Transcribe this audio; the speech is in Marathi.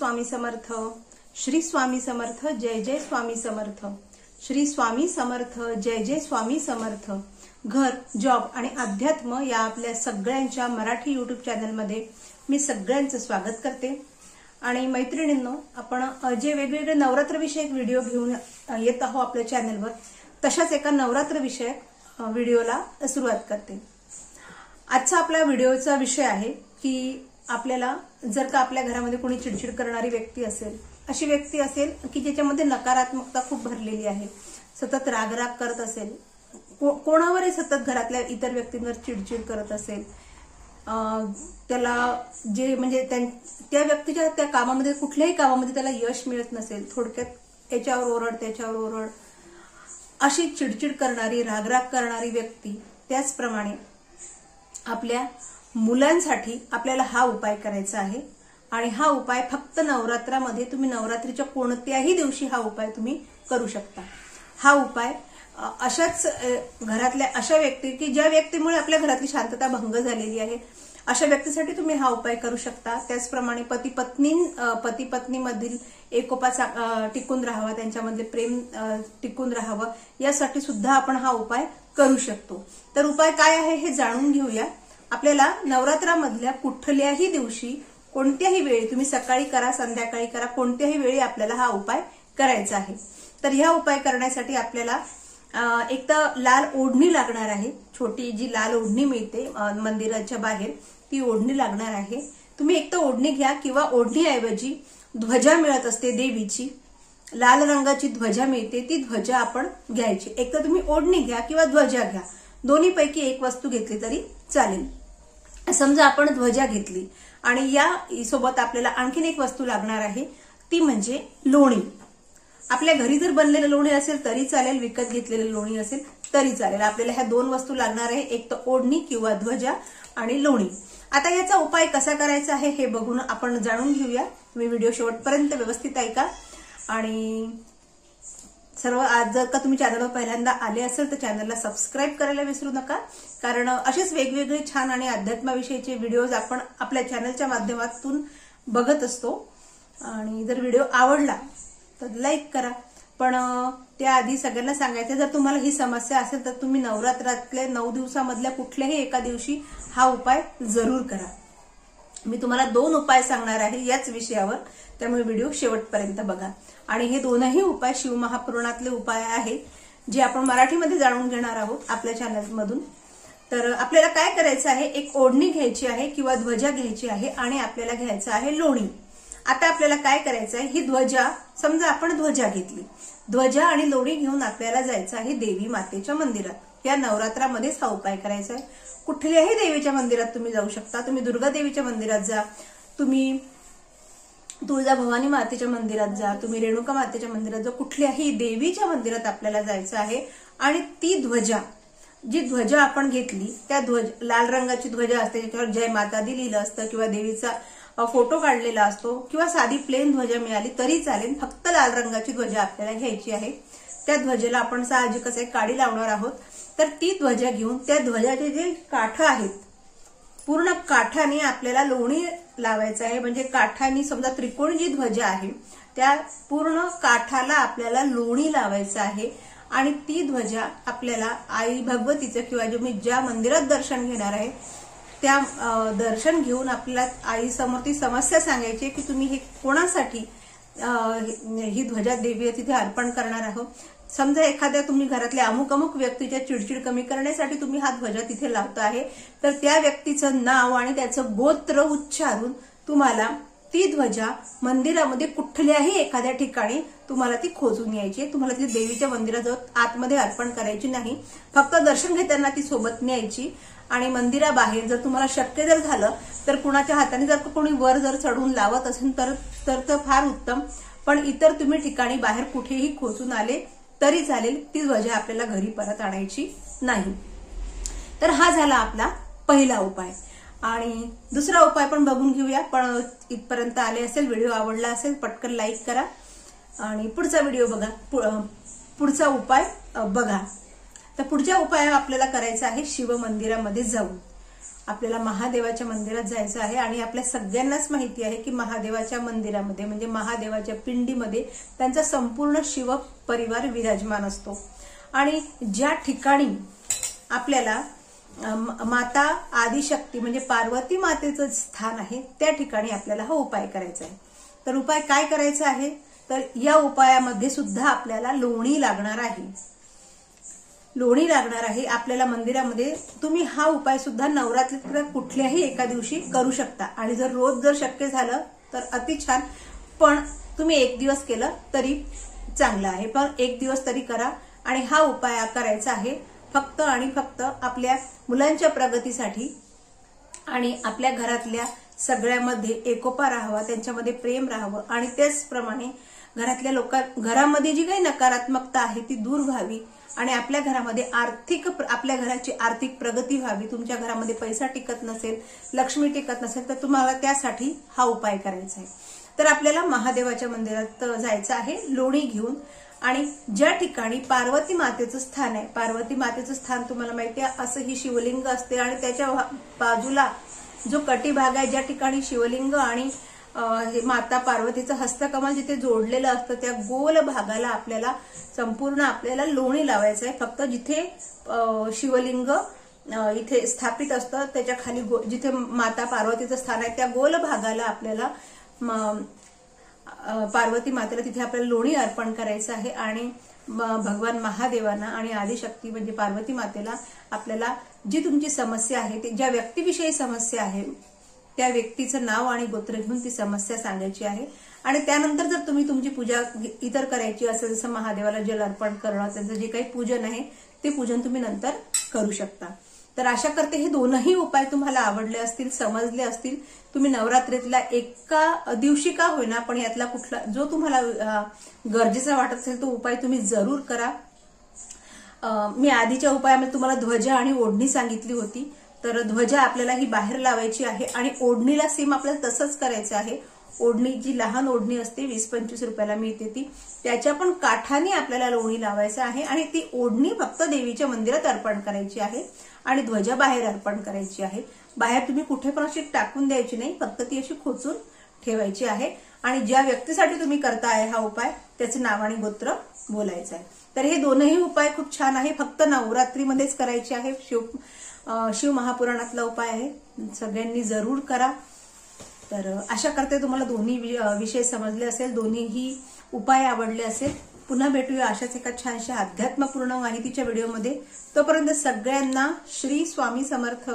स्वामी समर्थ, श्री स्वामी समर्थ, जय जय स्वामी समर्थ, श्री स्वामी समर्थ, जय जय स्वामी समर्थ। घर, जॉब आणि अध्यात्म या आपल्या सगळ्यांच्या मराठी YouTube चॅनलमध्ये मी सगळ्यांचं स्वागत करते। आणि मैत्रिणींनो, आपण जे वेगवेगळे नवरात्र विषयक व्हिडिओ घेऊन येत आहोत आपल्या चॅनलवर, तशाच एका नवरात्र विषयक व्हिडिओला सुरुवात करते। आजचा आपला व्हिडिओचा विषय आहे की आपल्याला जर का आपल्या घरामध्ये कोणी चिडचिड करणारी व्यक्ती असेल, अशी व्यक्ती असेल की ज्याच्यामध्ये नकारात्मकता खूप भरलेली आहे, सतत रागराग करत असेल, कोणावरही सतत घरातल्या इतर व्यक्तींवर चिडचिड करत असेल, त्याला जे म्हणजे त्या व्यक्तीच्या त्या कामामध्ये कुठल्याही कामामध्ये त्याला यश मिळत नसेल, थोडक्यात याच्यावर ओरड त्याच्यावर ओरड, अशी चिडचिड करणारी रागराग करणारी व्यक्ती, त्याचप्रमाणे आपल्या मुलांसाठी आपल्याला हा उपाय करायचा आहे। आणि हा उपाय फक्त नवरात्रामध्ये, तुम्ही नवरात्रीच्या कोणत्याही दिवशी हा उपाय तुम्ही करू शकता। हा उपाय अशाच घरातल्या अशा व्यक्ती की ज्या व्यक्तीमुळे आपल्या घरातली शांतता भंग झालेली आहे, अशा व्यक्तीसाठी तुम्ही हा उपाय करू शकता। त्याचप्रमाणे पती पत्नी मधील एकोपा टिकून राहावा, त्यांच्यामधले प्रेम टिकून राहावं, यासाठी सुद्धा आपण हा उपाय करू शकतो। तर उपाय काय आहे हे जाणून घेऊया। आपल्याला नवरात्रामधल्या कुठल्याही दिवशी, कोणत्याही वेळी, तुम्ही सकाळी करा संध्याकाळी करा, कोणत्याही वेळी आपल्याला हा उपाय करायचा आहे। तर ह्या उपाय करण्यासाठी आपल्याला एक तर लाल ओढणी लागणार आहे, छोटी जी लाल ओढणी मिळते मंदिराच्या बाहेर, ती ओढणी लागणार आहे। तुम्ही एक तर ओढणी घ्या किंवा ओढणीऐवजी ध्वजा मिळत असते देवीची, लाल रंगाची ध्वजा मिळते, ती ध्वजा आपण घ्यायची। एक तर तुम्ही ओढणी घ्या किंवा ध्वजा घ्या, दोन्हीपैकी एक वस्तू घेतली तरी चालेल। समजा आपण ध्वजा घेतली आणि या सोबत आपल्याला आणखीन एक वस्तू लागणार आहे, ती म्हणजे लोणी। आपल्या घरी जर बनलेलं लोणी असेल तरी चालेल, विकत घेतलेलं लोणी असेल तरी चालेल। आपल्याला ह्या दोन वस्तू लागणार आहे, एक तर ओढणी किंवा ध्वजा आणि लोणी। आता याचा उपाय कसा करायचा आहे हे बघून आपण जाणून घेऊया। तुम्ही व्हिडिओ शेवटपर्यंत व्यवस्थित ऐका। आणि सर्व आज जर का तुम्ही चॅनलवर पहिल्यांदा आले असेल तर चॅनलला सबस्क्राईब करायला विसरू नका, कारण असेच वेगवेगळे छान आणि अध्यात्माविषयीचे व्हिडिओज आपण आपल्या चॅनलच्या माध्यमातून बघत असतो। आणि जर व्हिडिओ आवडला तर लाईक करा, पण त्याआधी सगळ्यांना सांगायचं, जर तुम्हाला ही समस्या असेल तर तुम्ही नवरात्रातल्या 9 दिवसामधल्या कुठल्याही एका दिवशी हा उपाय जरूर करा। मी तुम्हाला 2 उपाय सांगणार आहे याच विषयावर, त्यामुळे व्हिडिओ शेवटपर्यंत बघा। आणि हे दोनही उपाय शिवमहापुराणातले उपाय आहेत, जे आपण मराठीमध्ये जाणून घेणार आहोत आपल्या चॅनलमधून। तर आपल्याला काय करायचं आहे, एक ओढणी घ्यायची आहे किंवा ध्वजा घ्यायची आहे आणि आपल्याला घ्यायचं आहे लोणी। आता आपल्याला काय करायचं आहे, ही ध्वजा, समजा आपण ध्वजा घेतली, ध्वजा आणि लोणी घेऊन आपल्याला जायचं आहे देवी मातेच्या मंदिरात। या नवरात्रामध्येच हा उपाय करायचा आहे। कुठल्याही देवीच्या मंदिरात तुम्ही जाऊ शकता, तुम्ही दुर्गा देवीच्या मंदिरात जा, तुम्ही तुळजाभवानी मातेच्या मंदिरात जा, तुम्ही रेणुका मातेच्या मंदिरात जा, कुठल्याही देवीच्या मंदिरात आपल्याला जायचं आहे। आणि ती ध्वजा, जी ध्वजा आपण घेतली, त्या लाल रंगाची ध्वजा असते, त्याच्यावर जय माता दी लिहिलं असतं किंवा देवीचा फोटो काढलेला असतो, किंवा साधी प्लेन ध्वजा मिळाली तरी चालेल, फक्त लाल रंगाची ध्वजा आपल्याला घ्यायची आहे। त्या ध्वजेला आपण साहजिकच एक काडी लावणार आहोत। तर ती ध्वजा घेऊन त्या ध्वजाचे जे काठ आहेत, पूर्ण काठाने आपल्याला लोणी लावायचं आहे। म्हणजे काठाने, समजा त्रिकोणी जी ध्वजा आहे त्या पूर्ण काठाला आपल्याला लोणी लावायचं आहे। आणि ती ध्वजा आपल्याला आई भगवतीचं किंवा जो मी ज्या मंदिरात दर्शन घेणार आहे त्या दर्शन घेऊन आपल्याला आई समोर ती समस्या सांगायची की तुम्ही हे कोणासाठी ही ध्वजा देवी तिथे अर्पण करणार आहोत। समजा एखाद्या तुम्ही घरातल्या अमुक व्यक्तीच्या चिडचिड कमी करण्यासाठी तुम्ही हा ध्वजा तिथे लावता आहे, तर त्या व्यक्तीचं नाव आणि त्याचं गोत्र उच्चारून तुम्हाला ती ध्वजा मंदिरामध्ये कुठल्याही एखाद्या ठिकाणी तुम्हाला ती खोचून यायची। तुम्हाला ती देवीच्या मंदिराजवळ आतमध्ये अर्पण करायची नाही, फक्त दर्शन घेताना ती सोबत न्यायची। आणि मंदिराबाहेर जर तुम्हाला शक्य जर झालं तर कुणाच्या हाताने जर कोणी वर जर चढून लावत असेल तर फार उत्तम, पण इतर तुम्ही ठिकाणी बाहेर कुठेही खोचून आले तरी चालेल, ती ध्वजा आपल्याला घरी परत आणायची नाही। तर हा झाला आपला पहिला उपाय। आणि दुसरा उपाय पण बघून घेऊया, पण इथपर्यंत आले असेल, व्हिडिओ आवडला असेल, पटकन लाईक करा आणि पुढचा व्हिडिओ बघा, पुढचा उपाय बघा। तर पुढचा उपाय आपल्याला करायचा आहे शिव मंदिरामध्ये जाऊन। आपल्याला महादेवाच्या मंदिरात जायचं आहे आणि आपल्या सगळ्यांनाच माहिती आहे की महादेवाच्या मंदिरामध्ये म्हणजे महादेवाच्या पिंडीमध्ये त्यांचा संपूर्ण शिव परिवार विराजमान असतो आणि ज्या ठिकाणी आपल्याला माता आदिशक्ती म्हणजे पार्वती मातेचं स्थान आहे त्या ठिकाणी आपल्याला हा उपाय करायचा आहे। तर उपाय काय करायचा आहे तर या उपायामध्ये सुद्धा आपल्याला लोणी लागणार आहे। लोणी लागणार आहे आपल्याला मंदिरामध्ये। तुम्ही हा उपाय सुद्धा नवरात्रीत कुठल्याही एका दिवशी करू शकता आणि जर रोज जर शक्य झालं तर अति छान, पण तुम्ही एक दिवस केलं तरी चांगलं आहे, पण एक दिवस तरी करा। आणि हा उपाय करायचा आहे फक्त आणि फक्त आपल्या मुलांच्या प्रगतीसाठी आणि आपल्या घरातल्या सगळ्यामध्ये एकोपा राहावा, त्यांच्यामध्ये प्रेम राहावं आणि त्याचप्रमाणे घरातल्या घरामध्ये जी काही नकारात्मकता आहे ती दूर व्हावी आणि आपल्या घरामध्ये आपल्या घराची आर्थिक प्रगती व्हावी। तुमच्या घरामध्ये पैसा टिकत नसेल, लक्ष्मी टिकत नसेल तर तुम्हाला त्यासाठी हा उपाय करायचा आहे। तर आपल्याला महादेवाच्या मंदिरात जायचं आहे लोणी घेऊन आणि ज्या ठिकाणी पार्वती मातेचं स्थान आहे, पार्वती मातेचं स्थान तुम्हाला माहिती आहे असं ही शिवलिंग असते आणि त्याच्या बाजूला जो कटी भाग आहे ज्या ठिकाणी शिवलिंग आणि माता पार्वतीचं हस्तकमल जिथे जोडलेलं असतं त्या गोल भागाला आपल्याला संपूर्ण आपल्याला लोणी लावायचं आहे। फक्त जिथे शिवलिंग इथे स्थापित असतं त्याच्या खाली जिथे माता पार्वतीचं स्थान आहे त्या गोल भागाला आपल्याला पार्वती मातेला तिथे आपल्याला लोणी अर्पण करायचं आहे आणि भगवान महादेवांना आणि आदिशक्ती म्हणजे पार्वती मातेला आपल्याला जी तुमची समस्या आहे, ज्या व्यक्तीविषयी समस्या आहे त्या व्यक्तीचं नाव आणि गोत्र घेऊन ती समस्या सांगायची आहे आणि त्यानंतर जर तुम्ही तुमची पूजा इतर करायची असेल जसं महादेवाला जल अर्पण करणं, त्यांचं जे काही पूजन आहे ते पूजन तुम्ही नंतर करू शकता। तर आशा करते हे दोनही उपाय तुम्हाला आवडले असतील, समजले असतील। तुम्ही नवरात्रीतला एका दिवशी का होईना पण यातला कुठला जो तुम्हाला गरजेचा वाटत असेल तो उपाय तुम्ही जरूर करा। मी आधीच्या उपायामध्ये तुम्हाला ध्वजा आणि ओढणी सांगितली होती, तर ध्वजा आपल्याला ही बाहेर लावायची आहे आणि ओढणीला सेम आपल्याला तसंच करायचं आहे। ओढणी जी लहान ओढणी असते 20-25 रुपयाला मिळते ती, त्याच्या पण काठाने आपल्याला लोणी लावायचं आहे आणि ती ओढणी फक्त देवीच्या मंदिरात अर्पण करायची आहे आणि ध्वजा बाहेर अर्पण करायची आहे। बाहेर तुम्ही कुठे पण अशी टाकून द्यायची नाही, फक्त ती अशी खोचून ठेवायची आहे आणि ज्या व्यक्तीसाठी तुम्ही करताय हा उपाय त्याचं नाव आणि गोत्र बोलायचं आहे। तर हे दोनही उपाय खूप छान आहे, फक्त नवरात्रीमध्येच करायचे आहे। शिव महापुराणातला उपाय आहे, सगळ्यांनी जरूर करा। तर आशा करते तुम्हाला दोन्ही विषय समजले असेल, दोन्हीही उपाय आवडले असेल। पुन्हा भेटूया अशाच एका छानशा अध्यात्मपूर्ण माहितीच्या व्हिडिओमध्ये। तोपर्यंत सगळ्यांना श्री स्वामी समर्थ।